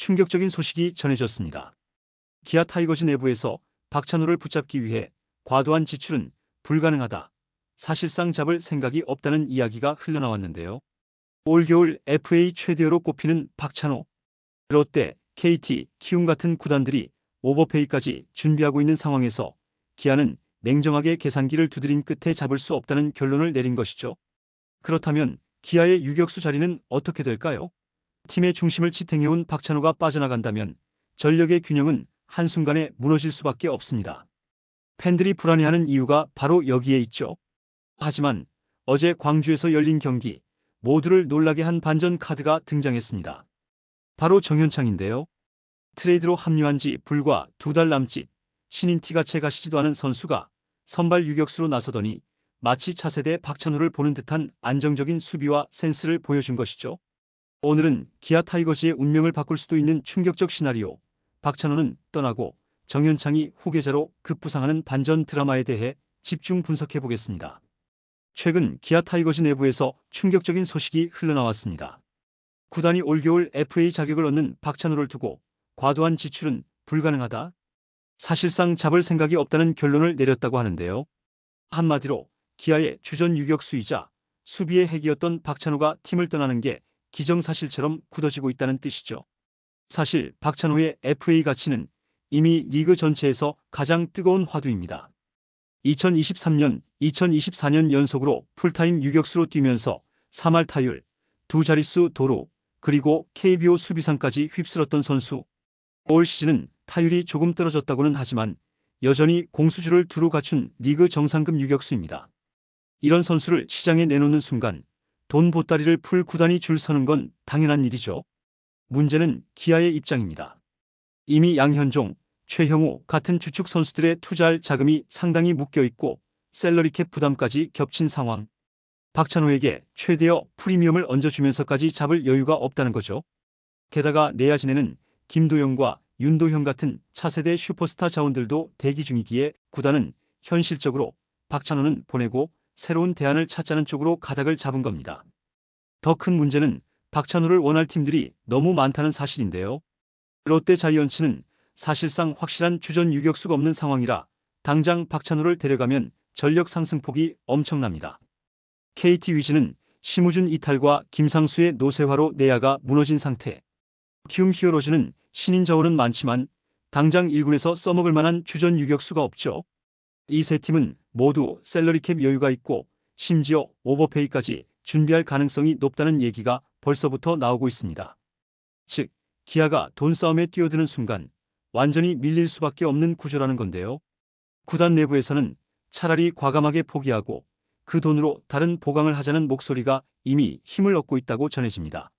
충격적인 소식이 전해졌습니다. 기아 타이거즈 내부에서 박찬호를 붙잡기 위해 과도한 지출은 불가능하다. 사실상 잡을 생각이 없다는 이야기가 흘러나왔는데요. 올겨울 FA 최대어로 꼽히는 박찬호. 롯데, KT, 키움 같은 구단들이 오버페이까지 준비하고 있는 상황에서 기아는 냉정하게 계산기를 두드린 끝에 잡을 수 없다는 결론을 내린 것이죠. 그렇다면 기아의 유격수 자리는 어떻게 될까요? 팀의 중심을 지탱해온 박찬호가 빠져나간다면 전력의 균형은 한순간에 무너질 수밖에 없습니다. 팬들이 불안해하는 이유가 바로 여기에 있죠. 하지만 어제 광주에서 열린 경기, 모두를 놀라게 한 반전 카드가 등장했습니다. 바로 정현창인데요. 트레이드로 합류한 지 불과 2달 남짓, 신인 티가 채 가시지도 않은 선수가 선발 유격수로 나서더니 마치 차세대 박찬호를 보는 듯한 안정적인 수비와 센스를 보여준 것이죠. 오늘은 기아 타이거즈의 운명을 바꿀 수도 있는 충격적 시나리오, 박찬호는 떠나고 정현창이 후계자로 급부상하는 반전 드라마에 대해 집중 분석해 보겠습니다. 최근 기아 타이거즈 내부에서 충격적인 소식이 흘러나왔습니다. 구단이 올겨울 FA 자격을 얻는 박찬호를 두고 과도한 지출은 불가능하다. 사실상 잡을 생각이 없다는 결론을 내렸다고 하는데요. 한마디로 기아의 주전 유격수이자 수비의 핵이었던 박찬호가 팀을 떠나는 게 기정사실처럼 굳어지고 있다는 뜻이죠. 사실 박찬호의 FA 가치는 이미 리그 전체에서 가장 뜨거운 화두입니다. 2023년, 2024년 연속으로 풀타임 유격수로 뛰면서 3할 타율, 2자릿수 도루, 그리고 KBO 수비상까지 휩쓸었던 선수. 올 시즌은 타율이 조금 떨어졌다고는 하지만 여전히 공수주를 두루 갖춘 리그 정상급 유격수입니다. 이런 선수를 시장에 내놓는 순간 돈 보따리를 풀 구단이 줄 서는 건 당연한 일이죠. 문제는 기아의 입장입니다. 이미 양현종, 최형우 같은 주축 선수들의 투자할 자금이 상당히 묶여있고 셀러리캡 부담까지 겹친 상황. 박찬호에게 최대어 프리미엄을 얹어주면서까지 잡을 여유가 없다는 거죠. 게다가 내야진에는 김도영과 윤도현 같은 차세대 슈퍼스타 자원들도 대기 중이기에 구단은 현실적으로 박찬호는 보내고 새로운 대안을 찾자는 쪽으로 가닥을 잡은 겁니다. 더 큰 문제는 박찬호를 원할 팀들이 너무 많다는 사실인데요. 롯데 자이언츠는 사실상 확실한 주전 유격수가 없는 상황이라 당장 박찬호를 데려가면 전력 상승폭이 엄청납니다. KT 위즈는 심우준 이탈과 김상수의 노쇠화로 내야가 무너진 상태. 키움 히어로즈는 신인 자원은 많지만 당장 1군에서 써먹을 만한 주전 유격수가 없죠. 이 세 팀은 모두 셀러리캡 여유가 있고 심지어 오버페이까지 준비할 가능성이 높다는 얘기가 벌써부터 나오고 있습니다. 즉, 기아가 돈 싸움에 뛰어드는 순간 완전히 밀릴 수밖에 없는 구조라는 건데요. 구단 내부에서는 차라리 과감하게 포기하고 그 돈으로 다른 보강을 하자는 목소리가 이미 힘을 얻고 있다고 전해집니다.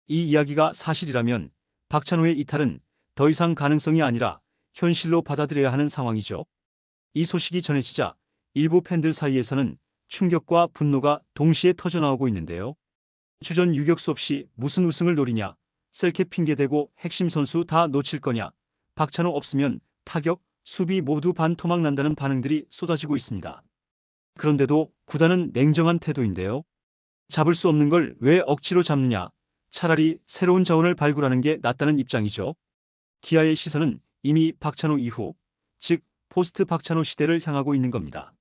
이 이야기가 사실이라면 박찬호의 이탈은 더 이상 가능성이 아니라 현실로 받아들여야 하는 상황이죠. 이 소식이 전해지자 일부 팬들 사이에서는 충격과 분노가 동시에 터져나오고 있는데요. 주전 유격수 없이 무슨 우승을 노리냐, 셀캡 핑계대고 핵심 선수 다 놓칠 거냐, 박찬호 없으면 타격, 수비 모두 반토막 난다는 반응들이 쏟아지고 있습니다. 그런데도 구단은 냉정한 태도인데요. 잡을 수 없는 걸 왜 억지로 잡느냐, 차라리 새로운 자원을 발굴하는 게 낫다는 입장이죠. 기아의 시선은 이미 박찬호 이후, 즉 포스트 박찬호 시대를 향하고 있는 겁니다.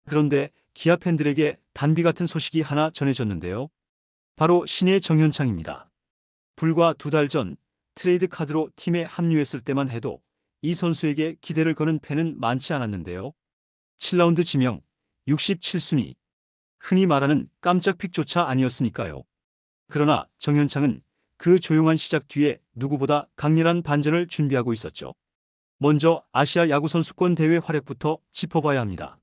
그런데 기아 팬들에게 단비 같은 소식이 하나 전해졌는데요. 바로 신예 정현창입니다. 불과 2달 전 트레이드 카드로 팀에 합류했을 때만 해도 이 선수에게 기대를 거는 팬은 많지 않았는데요. 7라운드 지명, 67순위. 흔히 말하는 깜짝 픽조차 아니었으니까요. 그러나 정현창은 그 조용한 시작 뒤에 누구보다 강렬한 반전을 준비하고 있었죠. 먼저 아시아 야구선수권 대회 활약부터 짚어봐야 합니다.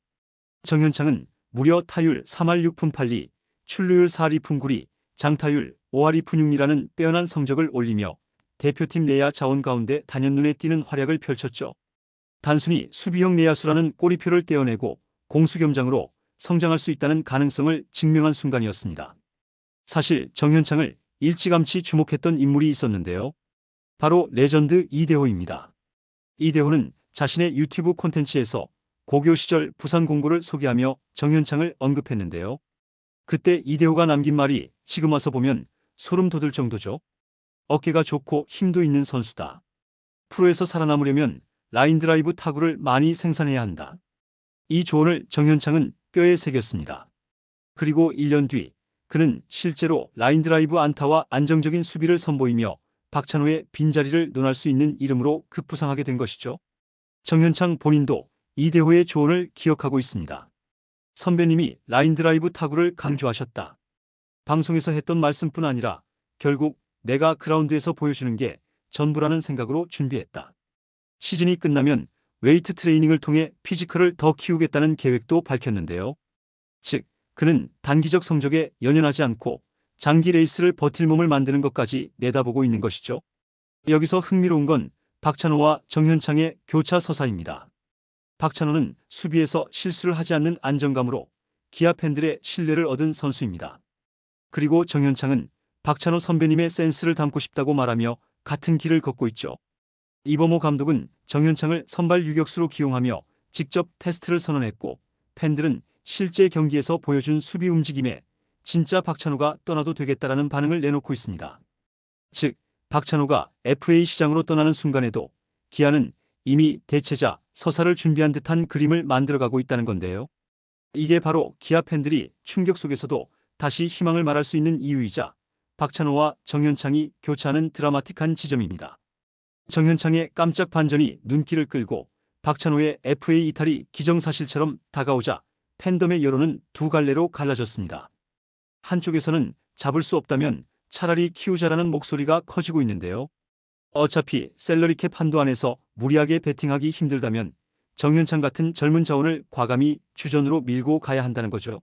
정현창은 무려 타율 3할 6푼 8리, 출루율 4할 2푼 9리, 장타율 5할 2푼 6리라는 빼어난 성적을 올리며 대표팀 내야 자원 가운데 단연눈에 띄는 활약을 펼쳤죠. 단순히 수비형 내야수라는 꼬리표를 떼어내고 공수겸장으로 성장할 수 있다는 가능성을 증명한 순간이었습니다. 사실 정현창을 일찌감치 주목했던 인물이 있었는데요. 바로 레전드 이대호입니다. 이대호는 자신의 유튜브 콘텐츠에서 고교 시절 부산 공고를 소개하며 정현창을 언급했는데요. 그때 이대호가 남긴 말이 지금 와서 보면 소름 돋을 정도죠. 어깨가 좋고 힘도 있는 선수다. 프로에서 살아남으려면 라인 드라이브 타구를 많이 생산해야 한다. 이 조언을 정현창은 뼈에 새겼습니다. 그리고 1년 뒤 그는 실제로 라인 드라이브 안타와 안정적인 수비를 선보이며 박찬호의 빈자리를 논할 수 있는 이름으로 급부상하게 된 것이죠. 정현창 본인도 이대호의 조언을 기억하고 있습니다. 선배님이 라인 드라이브 타구를 강조하셨다. 방송에서 했던 말씀뿐 아니라 결국 내가 그라운드에서 보여주는 게 전부라는 생각으로 준비했다. 시즌이 끝나면 웨이트 트레이닝을 통해 피지컬을 더 키우겠다는 계획도 밝혔는데요. 즉, 그는 단기적 성적에 연연하지 않고 장기 레이스를 버틸 몸을 만드는 것까지 내다보고 있는 것이죠. 여기서 흥미로운 건 박찬호와 정현창의 교차 서사입니다. 박찬호는 수비에서 실수를 하지 않는 안정감으로 기아 팬들의 신뢰를 얻은 선수입니다. 그리고 정현창은 박찬호 선배님의 센스를 담고 싶다고 말하며 같은 길을 걷고 있죠. 이범호 감독은 정현창을 선발 유격수로 기용하며 직접 테스트를 선언했고, 팬들은 실제 경기에서 보여준 수비 움직임에 진짜 박찬호가 떠나도 되겠다라는 반응을 내놓고 있습니다. 즉, 박찬호가 FA 시장으로 떠나는 순간에도 기아는 이미 대체자 서사를 준비한 듯한 그림을 만들어가고 있다는 건데요. 이게 바로 기아 팬들이 충격 속에서도 다시 희망을 말할 수 있는 이유이자 박찬호와 정현창이 교차하는 드라마틱한 지점입니다. 정현창의 깜짝 반전이 눈길을 끌고 박찬호의 FA 이탈이 기정사실처럼 다가오자 팬덤의 여론은 두 갈래로 갈라졌습니다. 한쪽에서는 잡을 수 없다면 차라리 키우자라는 목소리가 커지고 있는데요. 어차피 셀러리캡 한도 안에서 무리하게 베팅하기 힘들다면 정현창 같은 젊은 자원을 과감히 주전으로 밀고 가야 한다는 거죠.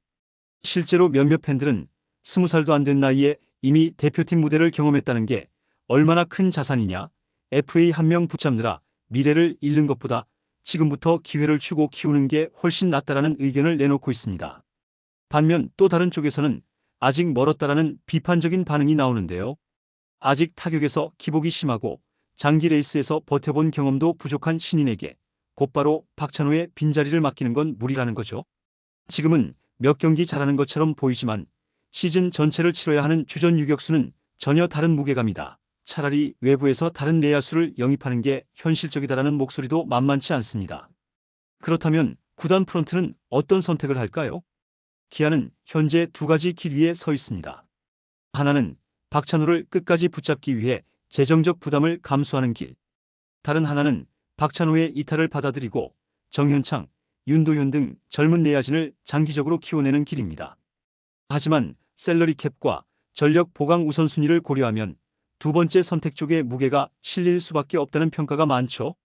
실제로 몇몇 팬들은 20살도 안 된 나이에 이미 대표팀 무대를 경험했다는 게 얼마나 큰 자산이냐, FA 한 명 붙잡느라 미래를 잃는 것보다 지금부터 기회를 주고 키우는 게 훨씬 낫다라는 의견을 내놓고 있습니다. 반면 또 다른 쪽에서는 아직 멀었다라는 비판적인 반응이 나오는데요. 아직 타격에서 기복이 심하고 장기 레이스에서 버텨본 경험도 부족한 신인에게 곧바로 박찬호의 빈자리를 맡기는 건 무리라는 거죠. 지금은 몇 경기 잘하는 것처럼 보이지만 시즌 전체를 치러야 하는 주전 유격수는 전혀 다른 무게감이다. 차라리 외부에서 다른 내야수를 영입하는 게 현실적이다라는 목소리도 만만치 않습니다. 그렇다면 구단 프런트는 어떤 선택을 할까요? 기아는 현재 두 가지 길 위에 서 있습니다. 하나는 박찬호를 끝까지 붙잡기 위해 재정적 부담을 감수하는 길. 다른 하나는 박찬호의 이탈을 받아들이고 정현창, 윤도현 등 젊은 내야진을 장기적으로 키워내는 길입니다. 하지만 셀러리 캡과 전력 보강 우선순위를 고려하면 두 번째 선택 쪽에 무게가 실릴 수밖에 없다는 평가가 많죠.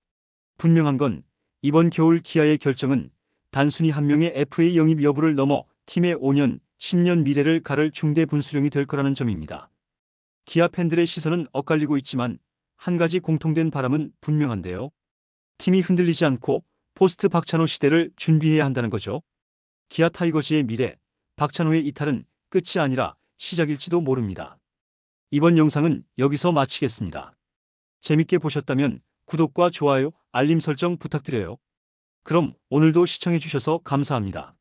분명한 건 이번 겨울 기아의 결정은 단순히 한 명의 FA 영입 여부를 넘어 팀의 5년, 10년 미래를 가를 중대 분수령이 될 거라는 점입니다. 기아 팬들의 시선은 엇갈리고 있지만 한 가지 공통된 바람은 분명한데요. 팀이 흔들리지 않고 포스트 박찬호 시대를 준비해야 한다는 거죠. 기아 타이거즈의 미래, 박찬호의 이탈은 끝이 아니라 시작일지도 모릅니다. 이번 영상은 여기서 마치겠습니다. 재밌게 보셨다면 구독과 좋아요, 알림 설정 부탁드려요. 그럼 오늘도 시청해주셔서 감사합니다.